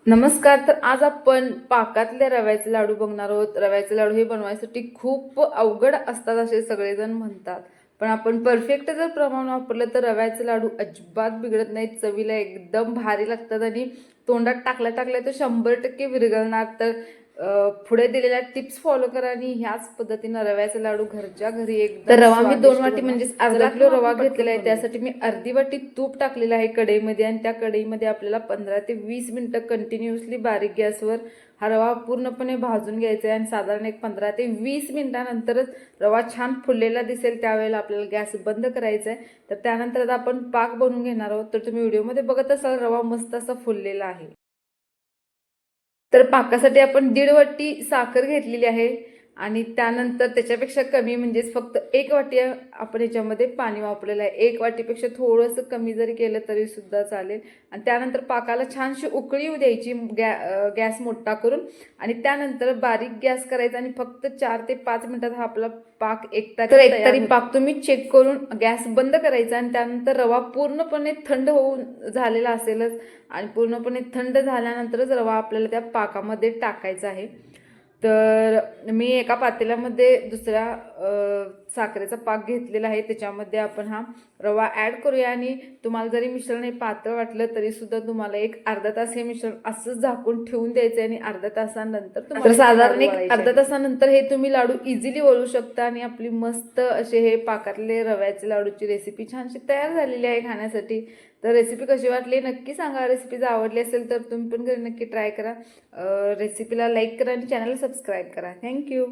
नमस्कार. तर आज आपण पाकातले रव्याचे लाडू बघणार आहोत. रव्याचे लाडू हे बनवायसाठी खूप अवघड असतात असे सगळेजण म्हणतात. पण आपण परफेक्ट जर प्रमाण वापरलं तर रव्याचे लाडू अजिबात बिघडत नाहीत. चवीला एकदम भारी लागतात आणि तोंडात टाकल्या टाकल्या तो 100% विरघळणार. तर पुढे दिलेल्या टिप्स फॉलो करा आणि ह्याच पद्धतीनं रव्याचे लाडू घरच्या घरी एकदम तर रवा मी 2 वाटी म्हणजे अर्धा किलो रवा घेतलेला आहे. त्यासाठी मी अर्धी वाटी तूप टाकलेलं आहे कढईमध्ये आणि त्या कढईमध्ये आपल्याला 15 ते 20 मिनिटं कंटिन्युअसली बारीक गॅसवर हा रवा पूर्णपणे भाजून घ्यायचा आहे आणि साधारण एक 15 ते 20 मिनिटानंतरच रवा छान फुललेला दिसेल त्यावेळेला आपल्याला गॅस बंद करायचा आहे. तर त्यानंतर आपण पाक बनवून घेणार आहोत. तर तुम्ही व्हिडिओमध्ये बघत असाल रवा मस्त असा फुललेला आहे. तर पाकासाठी आपण 1.5 वाटी साखर घेतलेली आहे आणि त्यानंतर त्याच्यापेक्षा कमी म्हणजेच फक्त 1 वाटी आपण याच्यामध्ये पाणी वापरलेलं आहे. 1 वाटीपेक्षा थोडंसं कमी जरी केलं तरी सुद्धा चालेल. आणि त्यानंतर पाकाला छानशी उकळी येऊ द्यायची गॅस मोठा करून आणि त्यानंतर बारीक गॅस करायचा आणि फक्त 4 ते 5 मिनिटात हा आपला पाक एकतरी पाक तुम्ही चेक करून गॅस बंद करायचा आणि त्यानंतर रवा पूर्णपणे थंड होऊन झालेला असेलच आणि पूर्णपणे थंड झाल्यानंतरच रवा आपल्याला त्या पाकामध्ये टाकायचा आहे. तर मी एका पातेल्यामध्ये दुसऱ्या साखरेचा पाक घेतलेला आहे. त्याच्यामध्ये आपण हा रवा ॲड करूया आणि तुम्हाला जरी मिश्रण हे पातळ वाटलं तरी सुद्धा तुम्हाला एक अर्धा तास हे मिश्रण असंच झाकून ठेवून द्यायचं आणि अर्धा तासानंतर तुम्हाला साधारण एक अर्धा तासानंतर हे तुम्ही लाडू इझिली वळू शकता आणि आपली मस्त असे हे पाकातले रव्याचे लाडूची रेसिपी छानशी तयार झालेली आहे खाण्यासाठी. तर रेसिपी कशी वाटली नक्की सांगा. रेसिपी जर आवडली असेल तर तुम्ही पण घरी नक्की ट्राय करा. रेसिपीला लाईक करा आणि चॅनल सबस्क्राईब करा. थँक्यू.